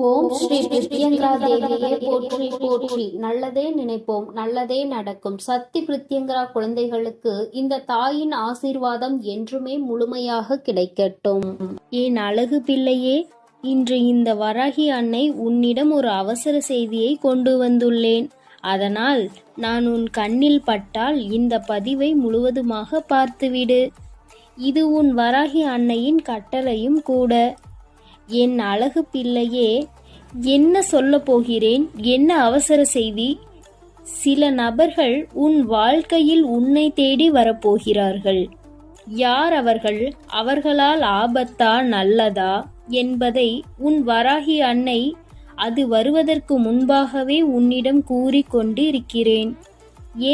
ஓம் ஸ்ரீ பிரித்யங்கரா தேவியே போற்றி போற்றி. நல்லதே நினைப்போம், நல்லதே நடக்கும். சக்தி பிரித்யங்கரா குழந்தைகளுக்கு இந்த தாயின் ஆசீர்வாதம் என்றுமே முழுமையாக கிடைக்கட்டும். என் அழகு பிள்ளையே, இன்று இந்த வராகி அன்னை உன்னிடம் ஒரு அவசர செய்தியை கொண்டு வந்துள்ளேன். அதனால் நான் உன் கண்ணில் பட்டால் இந்த பதிவை முழுவதுமாக பார்த்துவிடு. இது உன் வராகி அன்னையின் கட்டளையும் கூட. என் அழகு பிள்ளையே, என்ன சொல்ல போகிறேன்? என்ன அவசர செய்தி? சில நபர்கள் உன் வாழ்க்கையில் உன்னை தேடி வரப்போகிறார்கள். யார் அவர்கள்? அவர்களால் ஆபத்தா நல்லதா என்பதை உன் வராகி அன்னை அது வருவதற்கு முன்பாகவே உன்னிடம் கூறிக்கொண்டு இருக்கிறேன்.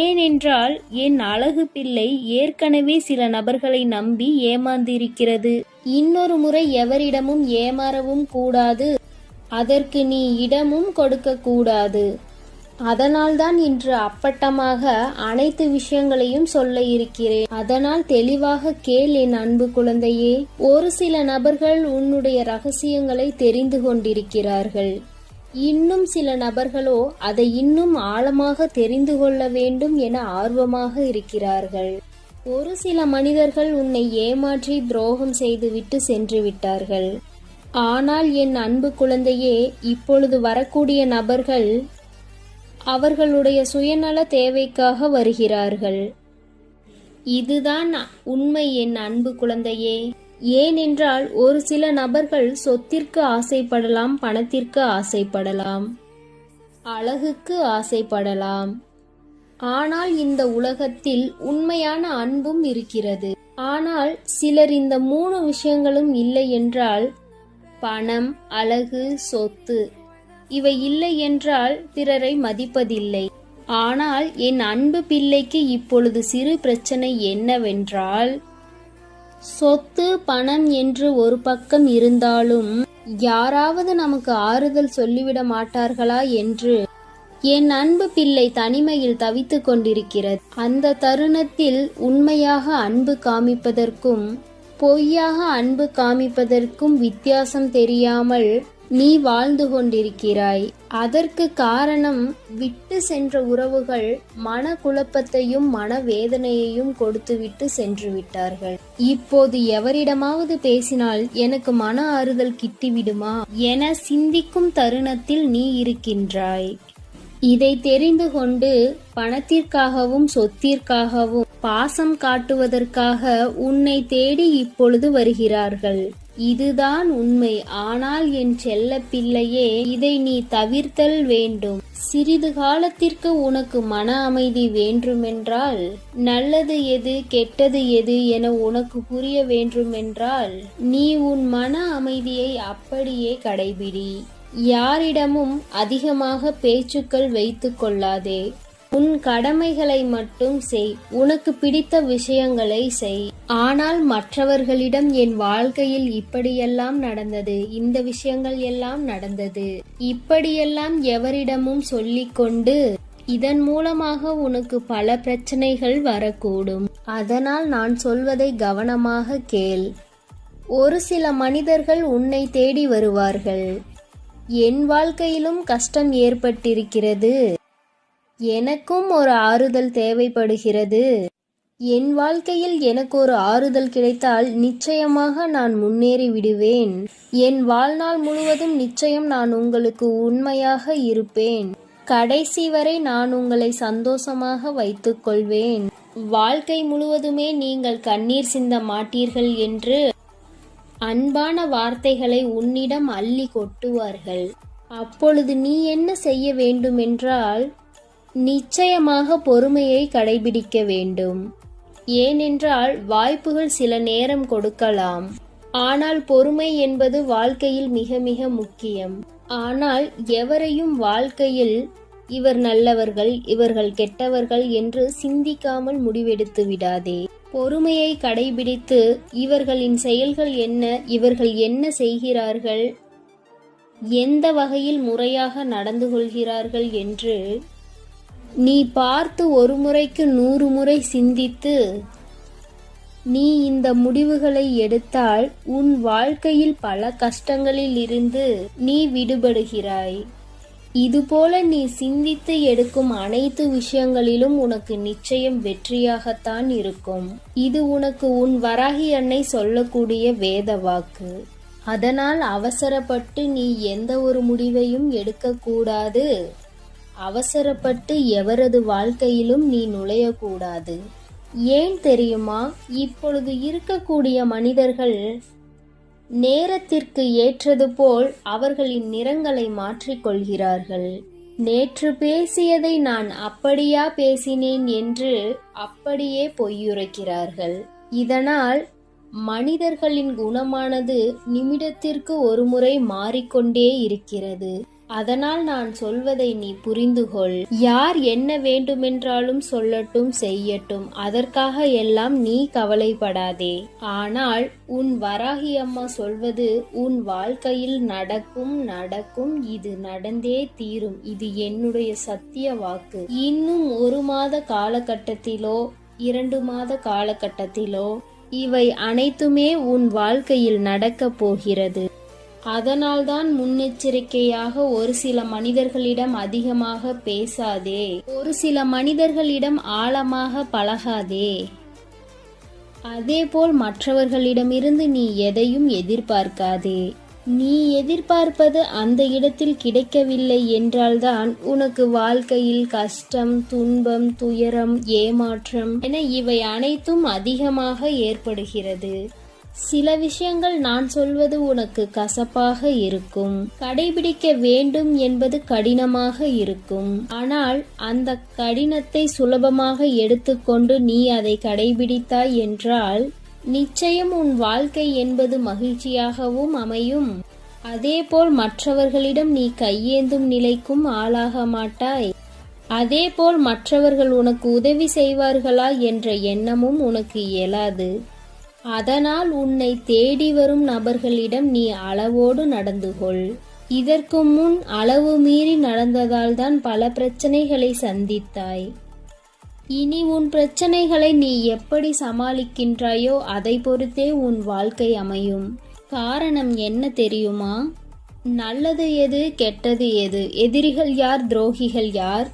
ஏனென்றால் என் அழகு பிள்ளை ஏற்கனவே சில நபர்களை நம்பி ஏமாந்திருக்கிறது. இன்னொரு முறை எவரிடமும் ஏமாறவும் கூடாது, அதற்கு நீ இடமும் கொடுக்க கூடாது. அதனால்தான் இன்று அப்பட்டமாக அனைத்து விஷயங்களையும் சொல்ல இருக்கிறேன். அதனால் தெளிவாக கேள் என் அன்பு குழந்தையே. ஒரு சில நபர்கள் உன்னுடைய ரகசியங்களை தெரிந்து கொண்டிருக்கிறார்கள். இன்னும் சில நபர்களோ அதை இன்னும் ஆழமாக தெரிந்து கொள்ள வேண்டும் என ஆர்வமாக இருக்கிறார்கள். ஒரு சில மனிதர்கள் உன்னை ஏமாற்றி துரோகம் செய்துவிட்டு சென்று விட்டார்கள். ஆனால் என் அன்பு குழந்தையே, இப்பொழுது வரக்கூடிய நபர்கள் அவர்களுடைய சுயநல தேவைக்காக வருகிறார்கள். இதுதான் உண்மை என் அன்பு குழந்தையே. ஏனென்றால் ஒரு சில நபர்கள் சொத்திற்கு ஆசைப்படலாம், பணத்திற்கு ஆசைப்படலாம், அழகுக்கு ஆசைப்படலாம். ஆனால் இந்த உலகத்தில் உண்மையான அன்பும் இருக்கிறது. ஆனால் சிலர் இந்த 3 விஷயங்களும் இல்லை என்றால், பணம், அழகு, சொத்து, இவை இல்லை என்றால் பிறரை மதிப்பதில்லை. ஆனால் என் அன்பு பிள்ளைக்கு இப்பொழுது சிறு பிரச்சனை என்னவென்றால், சொத்து பணம் என்று ஒரு பக்கம் இருந்தாலும் யாராவது நமக்கு ஆறுதல் சொல்லிவிட மாட்டார்களா என்று என் அன்பு பிள்ளை தனிமையில் தவித்துக் கொண்டிருக்கிறது. அந்த தருணத்தில் உண்மையாக அன்பு காமிப்பதற்கும் பொய்யாக அன்பு காமிப்பதற்கும் வித்தியாசம் தெரியாமல் நீ வாழ்ந்து கொண்டிருக்கிறாய். அதற்கு காரணம், விட்டு சென்ற உறவுகள் மன குழப்பத்தையும் மனவேதனையையும் கொடுத்துவிட்டு சென்று விட்டார்கள். இப்போது எவரிடமாவது பேசினால் எனக்கு மன ஆறுதல் கிட்டிவிடுமா என சிந்திக்கும் தருணத்தில் நீ இருக்கின்றாய். இதை தெரிந்து கொண்டு பணத்திற்காகவும் சொத்திற்காகவும் பாசம் காட்டுவதற்காக உன்னை தேடி இப்பொழுது வருகிறார்கள். இதுதான் உண்மை. ஆனால் என் செல்ல பிள்ளையே, இதை நீ தவிர்த்தல் வேண்டும். சிறிது காலத்திற்கு உனக்கு மன அமைதி வேண்டுமென்றால், நல்லது எது கெட்டது எது என உனக்கு புரிய வேண்டுமென்றால், நீ உன் மன அமைதியை அப்படியே கடைபிடி. யாரிடமும் அதிகமாக பேச்சுக்கள் வைத்து கொள்ளாதே. உன் கடமைகளை மட்டும் செய். உனக்கு பிடித்த விஷயங்களை செய். ஆனால் மற்றவர்களிடம் என் வாழ்க்கையில் இப்படியெல்லாம் நடந்தது, இந்த விஷயங்கள் எல்லாம் நடந்தது, இப்படியெல்லாம் எவரிடமும் சொல்லிக்கொண்டு இதன் மூலமாக உனக்கு பல பிரச்சனைகள் வரக்கூடும். அதனால் நான் சொல்வதை கவனமாக கேள். ஒரு சில மனிதர்கள் உன்னை தேடி வருவார்கள். என் வாழ்க்கையிலும் கஷ்டம் ஏற்பட்டிருக்கிறது, எனக்கும் ஒரு ஆறுதல் தேவைப்படுகிறது, என் வாழ்க்கையில் எனக்கு ஒரு ஆறுதல் கிடைத்தால் நிச்சயமாக நான் முன்னேறி விடுவேன், என் வாழ்நாள் முழுவதும் நிச்சயம் நான் உங்களுக்கு உண்மையாக இருப்பேன், கடைசி வரை நான் உங்களை சந்தோஷமாக வைத்துக் கொள்வேன், வாழ்க்கை முழுவதுமே நீங்கள் கண்ணீர் சிந்த மாட்டீர்கள் என்று அன்பான வார்த்தைகளை உன்னிடம் அள்ளி கொட்டுவார்கள். அப்பொழுது நீ என்ன செய்ய வேண்டுமென்றால், நிச்சயமாக பொறுமையை கடைபிடிக்க வேண்டும். ஏனென்றால் வாய்ப்புகள் சில நேரம் கொடுக்கலாம். ஆனால் பொறுமை என்பது வாழ்க்கையில் மிக மிக முக்கியம். ஆனால் எவரையும் வாழ்க்கையில் இவர் நல்லவர்கள், இவர்கள் கெட்டவர்கள் என்று சிந்திக்காமல் முடிவெடுத்து விடாதே. பொறுமையை கடைபிடித்து இவர்களின் செயல்கள் என்ன, இவர்கள் என்ன செய்கிறார்கள், எந்த வகையில் முறையாக நடந்து கொள்கிறார்கள் என்று நீ பார்த்து ஒரு முறைக்கு 100 முறை சிந்தித்து நீ இந்த முடிவுகளை எடுத்தால் உன் வாழ்க்கையில் பல கஷ்டங்களில் இருந்து நீ விடுபடுகிறாய். இதுபோல நீ சிந்தித்து எடுக்கும் அனைத்து விஷயங்களிலும் உனக்கு நிச்சயம் வெற்றியாகத்தான் இருக்கும். இது உனக்கு உன் வராகி அன்னை சொல்லக்கூடிய வேத வாக்கு. அதனால் அவசரப்பட்டு நீ எந்த ஒரு முடிவையும் எடுக்கக்கூடாது. அவசரப்பட்டு எவரது வாழ்க்கையிலும் நீ நுழையக்கூடாது. ஏன் தெரியுமா? இப்பொழுது இருக்கக்கூடிய மனிதர்கள் நேரத்திற்கு ஏற்றது போல் அவர்களின் நிறங்களை மாற்றிக்கொள்கிறார்கள். நேற்று பேசியதை நான் அப்படியா பேசினேன் என்று அப்படியே பொய்யுரைக்கிறார்கள். இதனால் மனிதர்களின் குணமானது நிமிடத்திற்கு ஒரு முறை மாறிக்கொண்டே இருக்கிறது. அதனால் நான் சொல்வதை நீ புரிந்துகொள். யார் என்ன வேண்டுமென்றாலும் சொல்லட்டும், செய்யட்டும், அதற்காக எல்லாம் நீ கவலைப்படாதே. ஆனால் உன் வராகி அம்மா சொல்வது உன் வாழ்க்கையில் நடக்கும், இது நடந்தே தீரும். இது என்னுடைய சத்திய வாக்கு. இன்னும் 1 மாத காலகட்டத்திலோ 2 மாத காலகட்டத்திலோ இவை அனைத்துமே உன் வாழ்க்கையில் நடக்கப் போகிறது. அதனால்தான் முன்னெச்சரிக்கையாக ஒரு சில மனிதர்களிடம் அதிகமாக பேசாதே, ஒரு சில மனிதர்களிடம் ஆழமாக பழகாதே. அதேபோல் மற்றவர்களிடமிருந்து நீ எதையும் எதிர்பார்க்காதே. நீ எதிர்பார்ப்பது அந்த இடத்தில் கிடைக்கவில்லை என்றால்தான் உனக்கு வாழ்க்கையில் கஷ்டம், துன்பம், துயரம், ஏமாற்றம் என இவை அனைத்தும் அதிகமாக ஏற்படுகிறது. சில விஷயங்கள் நான் சொல்வது உனக்கு கசப்பாக இருக்கும், கடைபிடிக்க வேண்டும் என்பது கடினமாக இருக்கும். ஆனால் அந்த கடினத்தை சுலபமாக எடுத்துக்கொண்டு நீ அதை கடைபிடித்தாய் என்றால் நிச்சயம் உன் வாழ்க்கை என்பது மகிழ்ச்சியாகவும் அமையும். அதேபோல் மற்றவர்களிடம் நீ கையேந்தும் நிலைக்கும் ஆளாக மாட்டாய். அதேபோல் மற்றவர்கள் உனக்கு உதவி செய்வார்களா என்ற எண்ணமும் உனக்கு இயலாது. அதனால் உன்னை தேடி வரும் நபர்களிடம் நீ அளவோடு நடந்து கொள். இதற்கு முன் அளவு மீறி நடந்ததால் தான் பல பிரச்சனைகளை சந்தித்தாய். இனி உன் பிரச்சனைகளை நீ எப்படி சமாளிக்கின்றாயோ அதை பொறுத்தே உன் வாழ்க்கை அமையும். காரணம் என்ன தெரியுமா? நல்லது எது, கெட்டது எது, எதிரிகள் யார், துரோகிகள் யார்,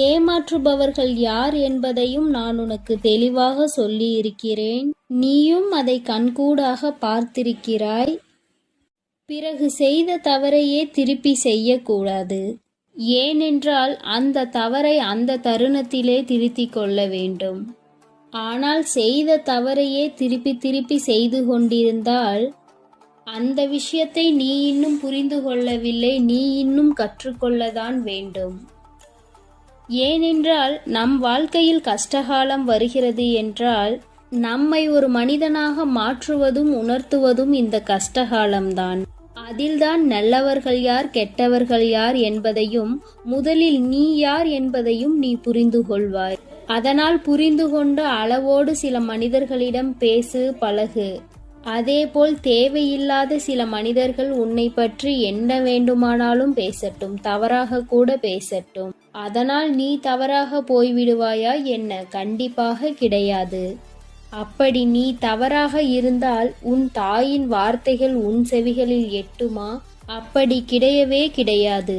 ஏமாற்றுபவர்கள் யார் என்பதையும் நான் உனக்கு தெளிவாக சொல்லி இருக்கிறேன். நீயும் அதை கண்கூடாக பார்த்திருக்கிறாய். பிறகு செய்த தவறையே திருப்பி செய்யக்கூடாது. ஏனென்றால் அந்த தவறை அந்த தருணத்திலே திருத்திக் கொள்ள வேண்டும். ஆனால் செய்த தவறையே திருப்பி திருப்பி செய்து கொண்டிருந்தால் அந்த விஷயத்தை நீ இன்னும் புரிந்து கொள்ளவில்லை, நீ இன்னும் கற்றுக்கொள்ளத்தான் வேண்டும். ஏனென்றால் நம் வாழ்க்கையில் கஷ்டகாலம் வருகிறது என்றால் நம்மை ஒரு மனிதனாக மாற்றுவதும் உணர்த்துவதும் இந்த கஷ்டகாலம்தான். அதில்தான் நல்லவர்கள் யார், கெட்டவர்கள் யார் என்பதையும் முதலில் நீ யார் என்பதையும் நீ புரிந்து கொள்வாய். அதனால் புரிந்து கொண்ட அளவோடு சில மனிதர்களிடம் பேசு, பழகு. அதேபோல் தேவையில்லாத சில மனிதர்கள் உன்னை பற்றி என்ன வேண்டுமானாலும் பேசட்டும், தவறாக கூட பேசட்டும். அதனால் நீ தவறாக போய்விடுவாயா என்ன? கண்டிப்பாக கிடையாது. அப்படி நீ தவறாக இருந்தால் உன் தாயின் வார்த்தைகள் உன் செவிகளில் எட்டுமா? அப்படி கிடையவே கிடையாது.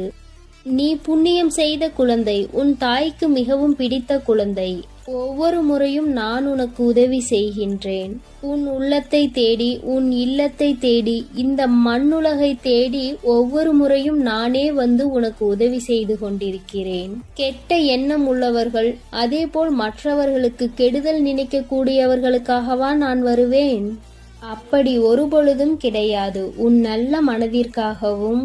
நீ புண்ணியம் செய்த குழந்தை, உன் தாய்க்கு மிகவும் பிடித்த குழந்தை. ஒவ்வொரு முறையும் நான் உனக்கு உதவி செய்கின்றேன். உன் உள்ளத்தை தேடி, உன் இல்லத்தை தேடி, இந்த மண்ணுலகை தேடி ஒவ்வொரு முறையும் நானே வந்து உனக்கு உதவி செய்து கொண்டிருக்கிறேன். கெட்ட எண்ணம் உள்ளவர்கள், அதேபோல் மற்றவர்களுக்கு கெடுதல் நினைக்கக்கூடியவர்களுக்காகவா நான் வருவேன்? அப்படி ஒருபொழுதும் கிடையாது. உன் நல்ல மனதிற்காகவும்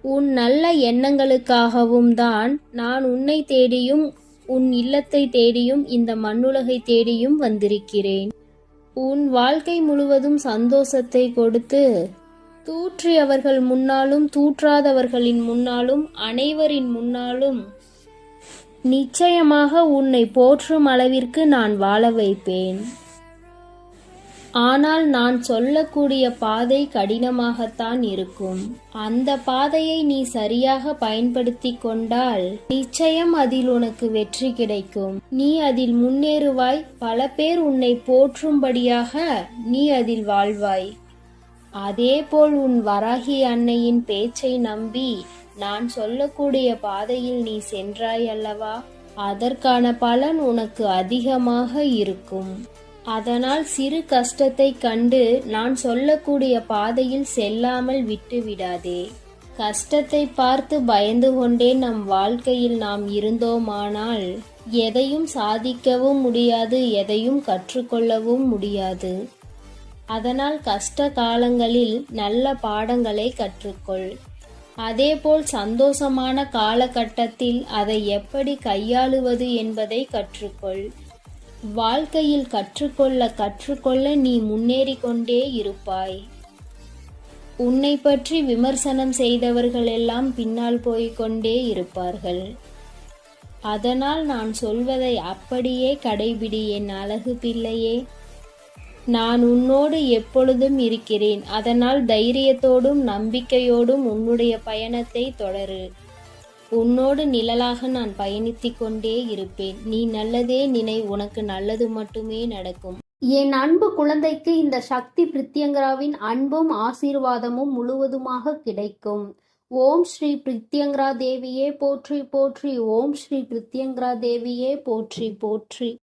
உன் நல்ல எண்ணங்களுக்காகவும் தான் நான் உன்னை தேடியும் உன் இல்லத்தை தேடியும் இந்த மண்ணுலகை தேடியும் வந்திருக்கிறேன். உன் வாழ்க்கை முழுவதும் சந்தோஷத்தை கொடுத்து தூற்றியவர்கள் முன்னாலும் தூற்றாதவர்களின் முன்னாலும் அனைவரின் முன்னாலும் நிச்சயமாக உன்னை போற்றும் அளவிற்கு நான் வாழ வைப்பேன். ஆனால் நான் சொல்லக்கூடிய பாதை கடினமாகத்தான் இருக்கும். அந்த பாதையை நீ சரியாக பயன்படுத்தி கொண்டால் நிச்சயம் அதில் உனக்கு வெற்றி கிடைக்கும். நீ அதில் முன்னேறுவாய். பல பேர் உன்னை போற்றும்படியாக நீ அதில் வாழ்வாய். அதேபோல் உன் வராகி அன்னையின் பேச்சை நம்பி நான் சொல்லக்கூடிய பாதையில் நீ சென்றாய் அல்லவா, அதற்கான பலன் உனக்கு அதிகமாக இருக்கும். அதனால் சிறு கஷ்டத்தை கண்டு நான் சொல்லக்கூடிய பாதையில் செல்லாமல் விட்டு விடாதே. கஷ்டத்தை பார்த்து பயந்து கொண்டே நம் வாழ்க்கையில் நாம் இருந்தோமானால் எதையும் சாதிக்கவும் முடியாது, எதையும் கற்றுக்கொள்ளவும் முடியாது. அதனால் கஷ்ட காலங்களில் நல்ல பாடங்களை கற்றுக்கொள். அதேபோல் சந்தோஷமான காலகட்டத்தில் அதை எப்படி கையாளுவது என்பதை கற்றுக்கொள். வாழ்க்கையில் கற்றுக்கொள்ள நீ முன்னேறி கொண்டே இருப்பாய். உன்னை பற்றி விமர்சனம் செய்தவர்கள் எல்லாம் பின்னால் போய்கொண்டே இருப்பார்கள். அதனால் நான் சொல்வதை அப்படியே கடைபிடி என் அழகு பிள்ளையே. நான் உன்னோடு எப்பொழுதும் இருக்கிறேன். அதனால் தைரியத்தோடும் நம்பிக்கையோடும் உன்னுடைய பயணத்தை தொடரு. உன்னோடு நிழலாக நான் பயணித்துக் கொண்டே இருப்பேன். நீ நல்லதே நினை, உனக்கு நல்லது மட்டுமே நடக்கும். என் அன்பு குழந்தைக்கு இந்த சக்தி பிரித்யங்கராவின் அன்பும் ஆசீர்வாதமும் முழுவதுமாக கிடைக்கும். ஓம் ஸ்ரீ பிரித்யங்கரா தேவியே போற்றி போற்றி. ஓம் ஸ்ரீ பிரித்யங்கரா தேவியே போற்றி போற்றி.